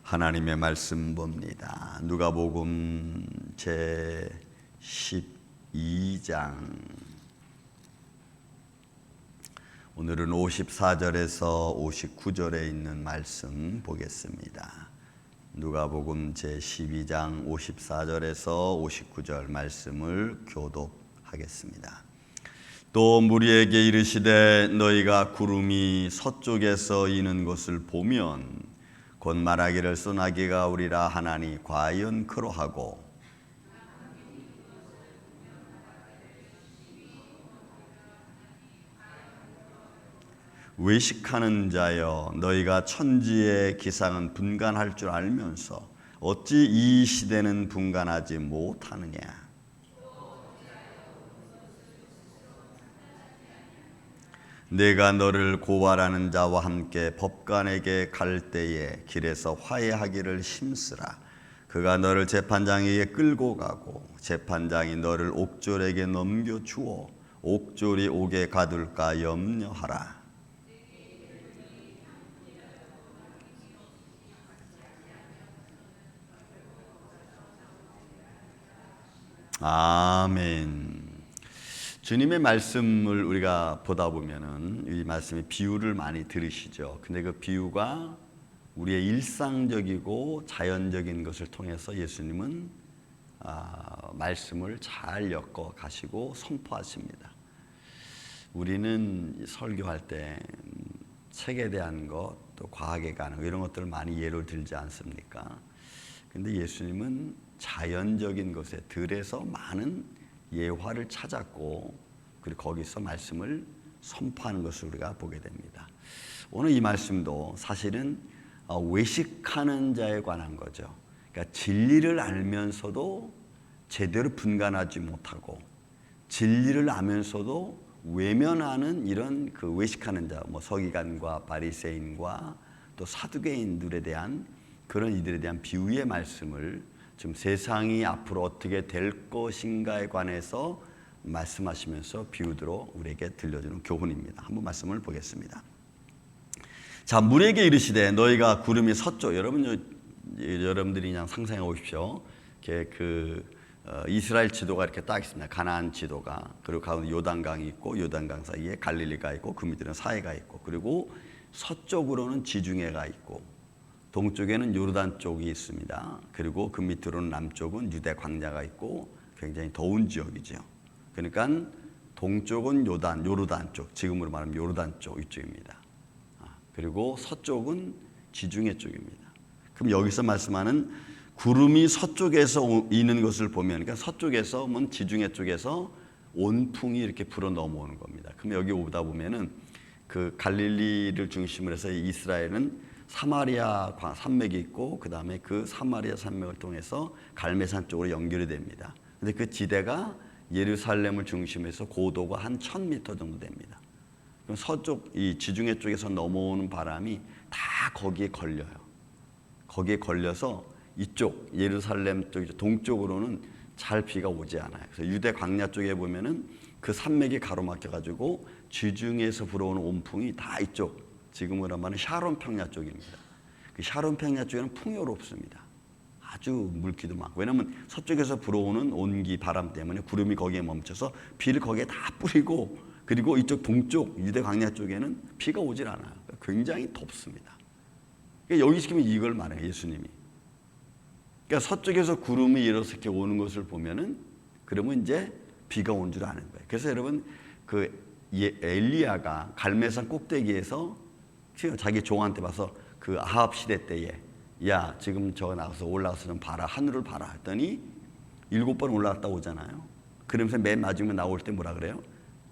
하나님의 말씀 봅니다. 누가복음 제 12장 오늘은 54절에서 59절에 있는 말씀 보겠습니다. 누가복음 제 12장 54절에서 59절 말씀을 교독하겠습니다. 또 무리에게 이르시되 너희가 구름이 서쪽에서 이는 것을 보면 곧 말하기를 소나기가 오리라 하나니 과연 그러하고 외식하는 자여 너희가 천지의 기상은 분간할 줄 알면서 어찌 이 시대는 분간하지 못하느냐. 내가 너를 고발하는 자와 함께 법관에게 갈 때에 길에서 화해하기를 힘쓰라. 그가 너를 재판장에게 끌고 가고 재판장이 너를 옥졸에게 넘겨주어 옥졸이 옥에 가둘까 염려하라. 아멘. 주님의 말씀을 우리가 보다 보면은 이 말씀이 비유를 많이 들으시죠. 근데 그 비유가 우리의 일상적이고 자연적인 것을 통해서 예수님은 말씀을 잘 엮어 가시고 선포하십니다. 우리는 설교할 때 책에 대한 것, 또 과학에 관한 것 이런 것들을 많이 예를 들지 않습니까? 근데 예수님은 자연적인 것에 들에서 많은 예화를 찾았고 그리고 거기서 말씀을 선포하는 것을 우리가 보게 됩니다. 오늘 이 말씀도 사실은 외식하는 자에 관한 거죠. 그러니까 진리를 알면서도 제대로 분간하지 못하고 진리를 알면서도 외면하는 이런 그 외식하는 자, 뭐 서기관과 바리새인과 또 사두개인들에 대한 그런 이들에 대한 비유의 말씀을 지금 세상이 앞으로 어떻게 될 것인가에 관해서 말씀하시면서 비유대로 우리에게 들려주는 교훈입니다. 한번 말씀을 보겠습니다. 자, 물에게 이르시되 너희가 구름이 서쪽. 여러분들이 그냥 상상해 보십시오. 이스라엘 지도가 이렇게 딱 있습니다. 가나안 지도가. 그리고 가운데 요단강이 있고 요단강 사이에 갈릴리가 있고 그 밑에는 사해가 있고 그리고 서쪽으로는 지중해가 있고 동쪽에는 요르단 쪽이 있습니다. 그리고 그 밑으로는 남쪽은 유대 광야가 있고 굉장히 더운 지역이죠. 그러니까 동쪽은 요르단 쪽, 지금으로 말하면 요르단 쪽 이쪽입니다. 그리고 서쪽은 지중해 쪽입니다. 그럼 여기서 말씀하는 구름이 서쪽에서 이는 것을 보면, 그러니까 서쪽에서 지중해 쪽에서 온풍이 이렇게 불어 넘어오는 겁니다. 그럼 여기 오다 보면은 그 갈릴리를 중심으로 해서 이스라엘은 사마리아 산맥이 있고 그 다음에 그 사마리아 산맥을 통해서 갈매산 쪽으로 연결이 됩니다. 근데 그 지대가 예루살렘을 중심해서 고도가 한 1000m 정도 됩니다. 그럼 서쪽 이 지중해 쪽에서 넘어오는 바람이 다 거기에 걸려요. 거기에 걸려서 이쪽 예루살렘 쪽 동쪽으로는 잘 비가 오지 않아요. 그래서 유대 광야 쪽에 보면은 그 산맥이 가로막혀 가지고 지중해에서 불어오는 온풍이 다 이쪽 지금으로 말하면 샤론 평야 쪽입니다. 그 샤론 평야 쪽에는 풍요롭습니다. 아주 물기도 많고. 왜냐하면 서쪽에서 불어오는 온기 바람 때문에 구름이 거기에 멈춰서 비를 거기에 다 뿌리고 그리고 이쪽 동쪽 유대 광야 쪽에는 비가 오질 않아요. 굉장히 덥습니다. 그러니까 여기 지금 이걸 말해요, 예수님이. 그러니까 서쪽에서 구름이 이렇게 오는 것을 보면은 그러면 이제 비가 온 줄 아는 거예요. 그래서 여러분 엘리야가 갈매산 꼭대기에서 자기 종한테 봐서 그 아합 시대 때에 야 지금 저 나가서 올라가서 좀 봐라 하늘을 봐라 했더니 7번 올라갔다 오잖아요. 그러면서 맨 마지막에 나올 때 뭐라 그래요?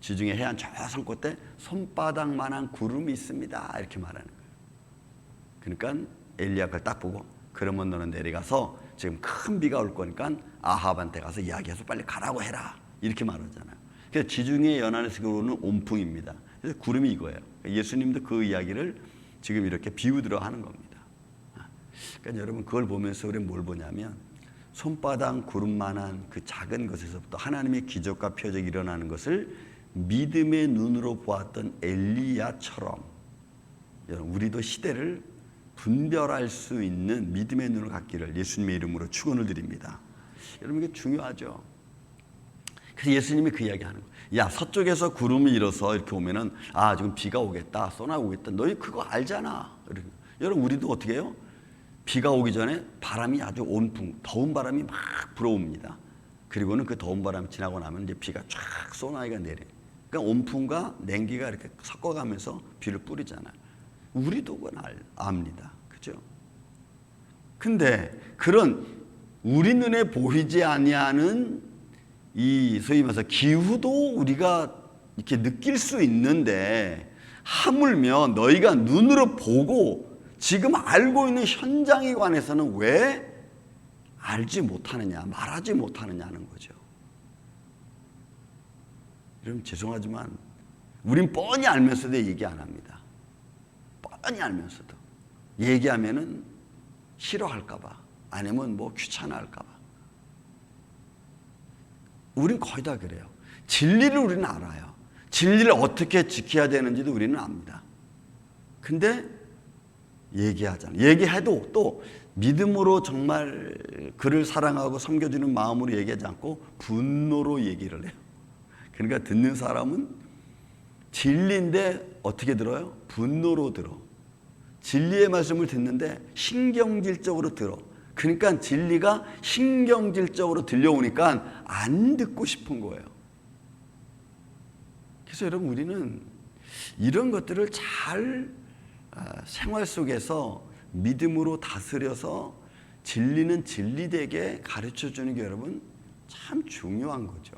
지중해 해안 저 산 끝에 손바닥만한 구름이 있습니다 이렇게 말하는 거예요. 그러니까 엘리야가 그걸 딱 보고 그러면 너는 내려가서 지금 큰 비가 올 거니까 아합한테 가서 이야기해서 빨리 가라고 해라 이렇게 말하잖아요. 그래서 지중해 연안에서 오는 온풍입니다. 그래서 구름이 이거예요. 예수님도 그 이야기를 지금 이렇게 비유들어 하는 겁니다. 그러니까 여러분 그걸 보면서 우리는 뭘 보냐면 손바닥 구름만한 그 작은 것에서부터 하나님의 기적과 표적이 일어나는 것을 믿음의 눈으로 보았던 엘리야처럼 우리도 시대를 분별할 수 있는 믿음의 눈을 갖기를 예수님의 이름으로 축원을 드립니다. 여러분 이게 중요하죠. 그래서 예수님이 그 이야기하는 거예요. 야, 서쪽에서 구름이 일어서 이렇게 오면은 아, 지금 비가 오겠다, 쏘나 오겠다. 너희 그거 알잖아. 여러분 우리도 어떻게 해요? 비가 오기 전에 바람이 아주 온풍, 더운 바람이 막 불어옵니다. 그리고는 그 더운 바람이 지나고 나면 이제 비가 쫙 소나기가 내려요. 그러니까 온풍과 냉기가 이렇게 섞어가면서 비를 뿌리잖아요. 우리도 그건 압니다. 그죠? 근데 그런 우리 눈에 보이지 아니하는 이 소위 말해서 기후도 우리가 이렇게 느낄 수 있는데 하물며 너희가 눈으로 보고 지금 알고 있는 현장에 관해서는 왜 알지 못하느냐, 말하지 못하느냐는 거죠. 여러분 죄송하지만 우린 뻔히 알면서도 얘기 안 합니다. 뻔히 알면서도 얘기하면은 싫어할까 봐, 아니면 뭐 귀찮아할까 봐. 우린 거의 다 그래요. 진리를 우리는 알아요. 진리를 어떻게 지켜야 되는지도 우리는 압니다. 근데 얘기하잖아요. 얘기해도 또 믿음으로 정말 그를 사랑하고 섬겨주는 마음으로 얘기하지 않고 분노로 얘기를 해요. 그러니까 듣는 사람은 진리인데 어떻게 들어요? 분노로 들어. 진리의 말씀을 듣는데 신경질적으로 들어. 그러니까 진리가 신경질적으로 들려오니까 안 듣고 싶은 거예요. 그래서 여러분 우리는 이런 것들을 잘 생활 속에서 믿음으로 다스려서 진리는 진리되게 가르쳐주는 게 여러분 참 중요한 거죠.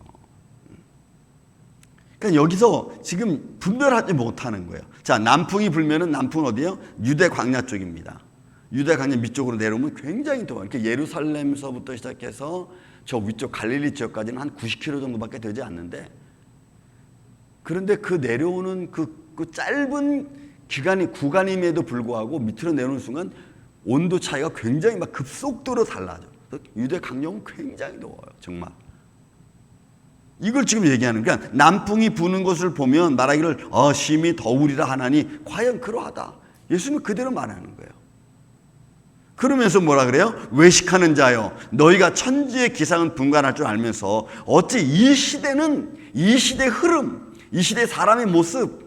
그러니까 여기서 지금 분별하지 못하는 거예요. 자, 남풍이 불면은 남풍은 어디예요? 유대 광야 쪽입니다. 유대 광야 밑쪽으로 내려오면 굉장히 더워요. 이렇게 예루살렘서부터 시작해서 저 위쪽 갈릴리 지역까지는 한 90km 정도밖에 되지 않는데, 그런데 그 내려오는 그 짧은 구간임에도 불구하고 밑으로 내려오는 순간 온도 차이가 굉장히 막 급속도로 달라져. 유대 강령은 굉장히 더워요, 정말. 이걸 지금 얘기하는 거야. 남풍이 부는 것을 보면 말하기를 심히 더우리라 하나니 과연 그러하다. 예수님은 그대로 말하는 거예요. 그러면서 뭐라 그래요? 외식하는 자여, 너희가 천지의 기상은 분간할 줄 알면서 어찌 이 시대는, 이 시대의 흐름, 이 시대의 사람의 모습,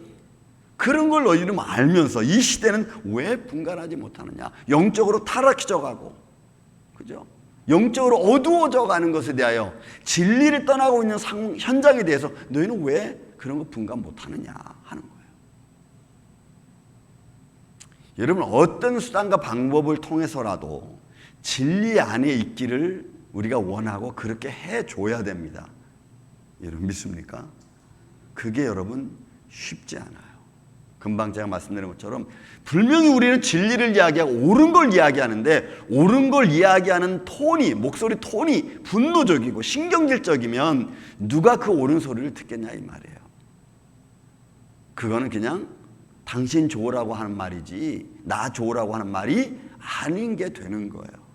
그런 걸 너희는 알면서 이 시대는 왜 분간하지 못하느냐? 영적으로 타락해져 가고, 그죠? 영적으로 어두워져 가는 것에 대하여 진리를 떠나고 있는 현장에 대해서 너희는 왜 그런 거 분간 못하느냐 하는 거예요. 여러분 어떤 수단과 방법을 통해서라도 진리 안에 있기를 우리가 원하고 그렇게 해줘야 됩니다. 여러분 믿습니까? 그게 여러분 쉽지 않아요. 금방 제가 말씀드린 것처럼 분명히 우리는 진리를 이야기하고 옳은 걸 이야기하는데, 옳은 걸 이야기하는 톤이, 목소리 톤이 분노적이고 신경질적이면 누가 그 옳은 소리를 듣겠냐 이 말이에요. 그거는 그냥 당신 좋으라고 하는 말이지 나 좋으라고 하는 말이 아닌 게 되는 거예요.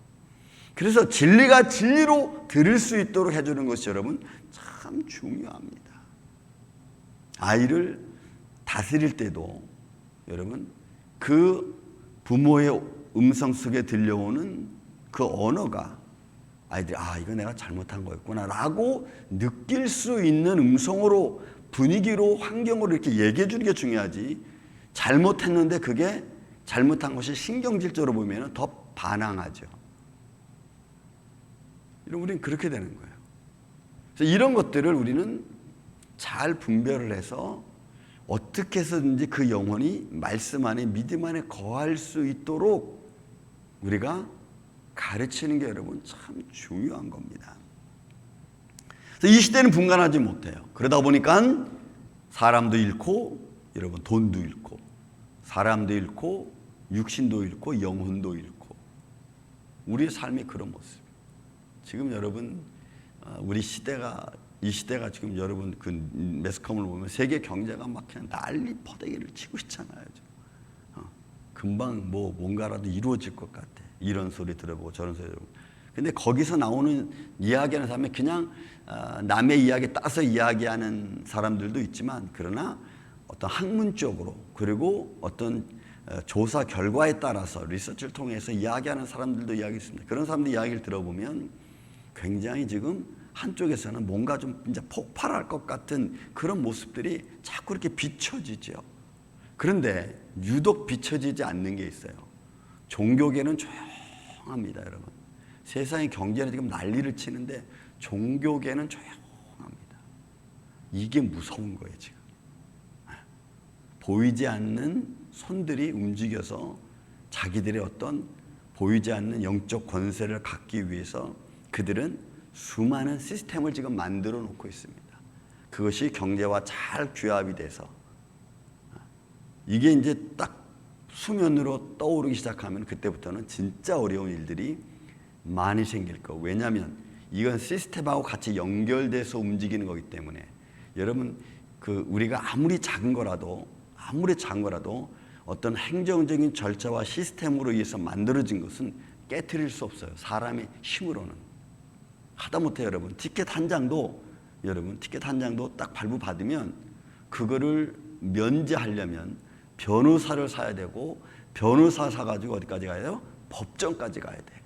그래서 진리가 진리로 들을 수 있도록 해주는 것이 여러분 참 중요합니다. 아이를 다스릴 때도 여러분 그 부모의 음성 속에 들려오는 그 언어가 아이들이 이거 내가 잘못한 거였구나 라고 느낄 수 있는 음성으로, 분위기로, 환경으로 이렇게 얘기해 주는 게 중요하지, 잘못했는데 그게 잘못한 것이 신경질적으로 보면 더 반항하죠. 우리는 그렇게 되는 거예요. 그래서 이런 것들을 우리는 잘 분별을 해서 어떻게 해서든지 그 영혼이 말씀 안에, 믿음 안에 거할 수 있도록 우리가 가르치는 게 여러분 참 중요한 겁니다. 그래서 이 시대는 분간하지 못해요. 그러다 보니까 사람도 잃고 여러분 돈도 잃고, 사람도 잃고 육신도 잃고 영혼도 잃고, 우리의 삶이 그런 모습. 지금 여러분 이 시대가 지금 여러분 그 매스컴을 보면 세계 경제가 막 그냥 난리 퍼대기를 치고 있잖아요. 금방 뭔가라도 이루어질 것 같아. 이런 소리 들어보고 저런 소리 들어보고. 근데 거기서 나오는 이야기하는 사람이 그냥 남의 이야기 따서 이야기하는 사람들도 있지만, 그러나 어떤 학문적으로, 그리고 어떤 조사 결과에 따라서 리서치를 통해서 이야기하는 사람들도 이야기 있습니다. 그런 사람들 이야기를 들어보면 굉장히 지금 한쪽에서는 뭔가 좀 이제 폭발할 것 같은 그런 모습들이 자꾸 이렇게 비춰지죠. 그런데 유독 비춰지지 않는 게 있어요. 종교계는 조용합니다, 여러분. 세상의 경제는 지금 난리를 치는데 종교계는 조용합니다. 이게 무서운 거예요, 지금. 보이지 않는 손들이 움직여서 자기들의 어떤 보이지 않는 영적 권세를 갖기 위해서 그들은 수많은 시스템을 지금 만들어 놓고 있습니다. 그것이 경제와 잘 규합이 돼서 이게 이제 딱 수면으로 떠오르기 시작하면 그때부터는 진짜 어려운 일들이 많이 생길 거고, 왜냐하면 이건 시스템하고 같이 연결돼서 움직이는 거기 때문에 여러분 우리가 아무리 작은 거라도 어떤 행정적인 절차와 시스템으로 의해서 만들어진 것은 깨트릴 수 없어요. 사람의 힘으로는. 하다못해 여러분 티켓 한 장도 딱 발부받으면 그거를 면제하려면 변호사를 사야 되고, 변호사 사가지고 어디까지 가야 돼요? 법정까지 가야 돼.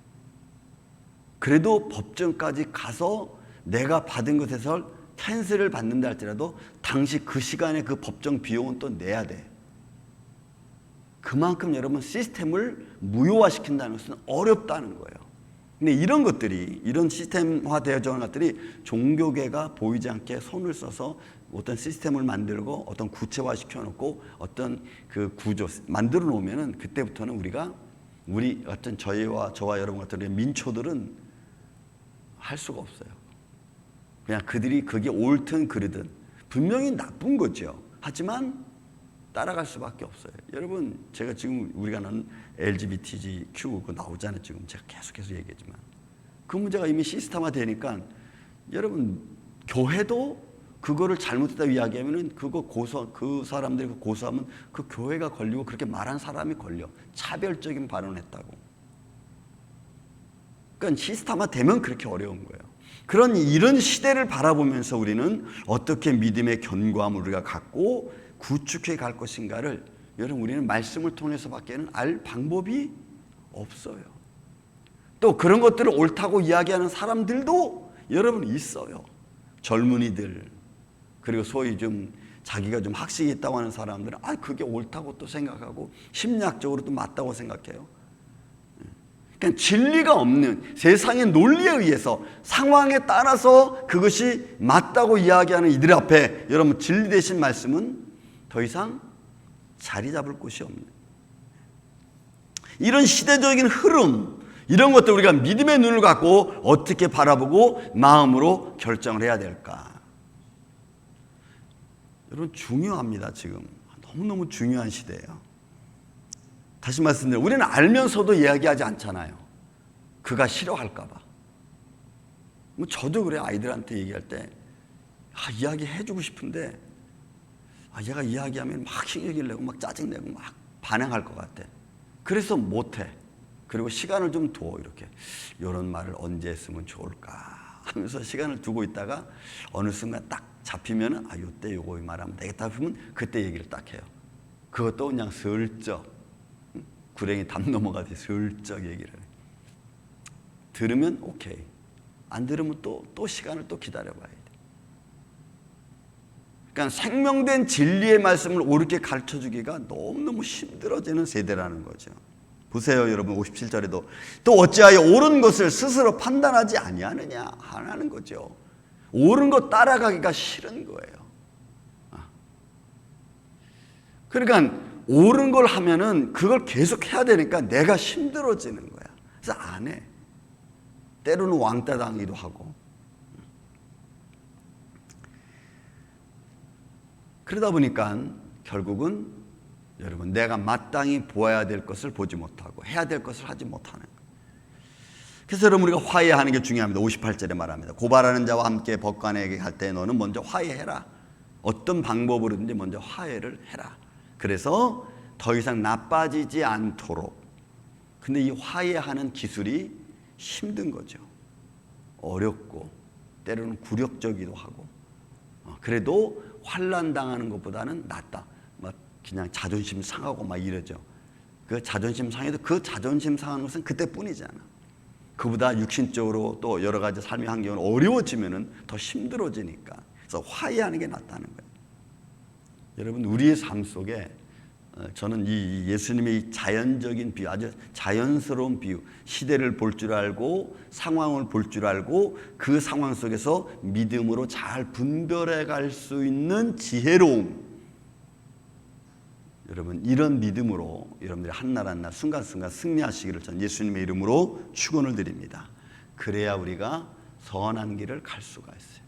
그래도 법정까지 가서 내가 받은 것에서 캔슬을 받는다 할지라도 당시 그 시간에 그 법정 비용은 또 내야 돼. 그만큼 여러분 시스템을 무효화시킨다는 것은 어렵다는 거예요. 근데 이런 것들이, 이런 시스템화되어져 있는 것들이 종교계가 보이지 않게 손을 써서 어떤 시스템을 만들고 어떤 구체화시켜 놓고 어떤 그 구조 만들어 놓으면은 그때부터는 우리 같은 저와 여러분 같은 민초들은 할 수가 없어요. 그냥 그들이 그게 옳든 그르든 분명히 나쁜 거죠. 하지만 따라갈 수밖에 없어요. 여러분, 제가 지금 우리가 나는 LGBTQ 나오잖아요. 지금 제가 계속해서 얘기했지만 그 문제가 이미 시스템화되니까 여러분 교회도 그거를 잘못했다고 이야기하면은 그 사람들이 고소하면 그 교회가 걸리고 그렇게 말한 사람이 걸려. 차별적인 발언을 했다고. 그러니까 시스템화되면 그렇게 어려운 거예요. 이런 시대를 바라보면서 우리는 어떻게 믿음의 견고함을 우리가 갖고 구축해 갈 것인가를 여러분 우리는 말씀을 통해서밖에는 알 방법이 없어요. 또 그런 것들을 옳다고 이야기하는 사람들도 여러분 있어요. 젊은이들, 그리고 소위 좀 자기가 좀 학식이 있다고 하는 사람들은 그게 옳다고 또 생각하고 심리학적으로 또 맞다고 생각해요. 그러니까 진리가 없는 세상의 논리에 의해서 상황에 따라서 그것이 맞다고 이야기하는 이들 앞에 여러분 진리 되신 말씀은 더 이상 자리 잡을 곳이 없는, 이런 시대적인 흐름, 이런 것들 우리가 믿음의 눈을 갖고 어떻게 바라보고 마음으로 결정을 해야 될까? 여러분 중요합니다. 지금 너무너무 중요한 시대예요. 다시 말씀드려요. 우리는 알면서도 이야기하지 않잖아요. 그가 싫어할까 봐. 저도 그래요. 아이들한테 얘기할 때 이야기해주고 싶은데 얘가 이야기하면 막 힘을 내고 막 짜증내고 막 반항할 것 같아. 그래서 못해. 그리고 시간을 좀 둬. 이렇게 이런 말을 언제 했으면 좋을까 하면서 시간을 두고 있다가 어느 순간 딱 잡히면 이때 요거 말하면 되겠다 하면 그때 얘기를 딱 해요. 그것도 그냥 슬쩍 구렁이 담 넘어가듯이 슬쩍 얘기를 해요. 들으면 오케이, 안 들으면 또 시간을 또 기다려봐야 돼. 그러니까 생명된 진리의 말씀을 옳게 가르쳐주기가 너무너무 힘들어지는 세대라는 거죠. 보세요, 여러분. 57절에도 또 어찌하여 옳은 것을 스스로 판단하지 아니하느냐 하는 거죠. 옳은 것 따라가기가 싫은 거예요. 그러니까 옳은 걸 하면은 그걸 계속 해야 되니까 내가 힘들어지는 거야. 그래서 안 해. 때로는 왕따 당하기도 하고. 그러다 보니까 결국은 여러분 내가 마땅히 보아야 될 것을 보지 못하고 해야 될 것을 하지 못하는 거예요. 그래서 여러분 우리가 화해하는 게 중요합니다. 58절에 말합니다. 고발하는 자와 함께 법관에게 갈 때 너는 먼저 화해해라. 어떤 방법으로든지 먼저 화해를 해라. 그래서 더 이상 나빠지지 않도록. 근데 이 화해하는 기술이 힘든 거죠. 어렵고 때로는 굴욕적이기도 하고. 그래도 환난 당하는 것보다는 낫다. 막 그냥 자존심 상하고 막 이러죠. 그 자존심 상해도 그 자존심 상하는 것은 그때뿐이잖아. 그보다 육신적으로 또 여러 가지 삶의 환경은 어려워지면은 더 힘들어지니까. 그래서 화해하는 게 낫다는 거예요. 여러분, 우리의 삶 속에 저는 이 예수님의 이 자연적인 비유, 아주 자연스러운 비유, 시대를 볼 줄 알고 상황을 볼 줄 알고 그 상황 속에서 믿음으로 잘 분별해 갈 수 있는 지혜로움, 여러분, 이런 믿음으로 여러분들이 한날 한날 순간순간 승리하시기를 전 예수님의 이름으로 축원을 드립니다. 그래야 우리가 선한 길을 갈 수가 있어요.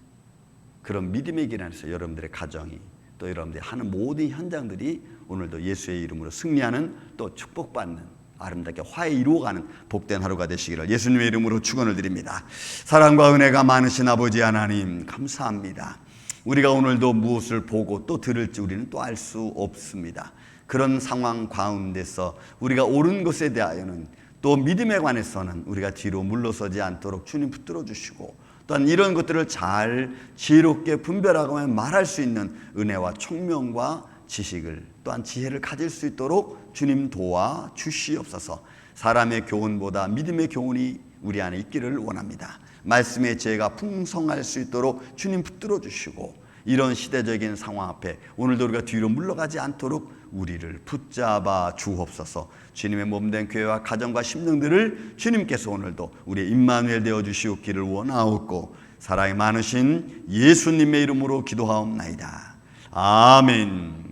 그런 믿음의 길 안에서 여러분들의 가정이 또 여러분들이 하는 모든 현장들이 오늘도 예수의 이름으로 승리하는 또 축복받는 아름답게 화해 이루어가는 복된 하루가 되시기를 예수님의 이름으로 축원을 드립니다. 사랑과 은혜가 많으신 아버지 하나님, 감사합니다. 우리가 오늘도 무엇을 보고 또 들을지 우리는 또 알 수 없습니다. 그런 상황 가운데서 우리가 옳은 것에 대하여는 또 믿음에 관해서는 우리가 뒤로 물러서지 않도록 주님 붙들어 주시고, 또한 이런 것들을 잘 지혜롭게 분별하고 말할 수 있는 은혜와 총명과 지식을, 또한 지혜를 가질 수 있도록 주님 도와 주시옵소서. 사람의 교훈보다 믿음의 교훈이 우리 안에 있기를 원합니다. 말씀의 지혜가 풍성할 수 있도록 주님 붙들어 주시고, 이런 시대적인 상황 앞에 오늘도 우리가 뒤로 물러가지 않도록 우리를 붙잡아 주옵소서. 주님의 몸된 교회와 가정과 심령들을 주님께서 오늘도 우리의 임마누엘 되어 주시옵기를 원하옵고, 사랑이 많으신 예수님의 이름으로 기도하옵나이다. 아멘.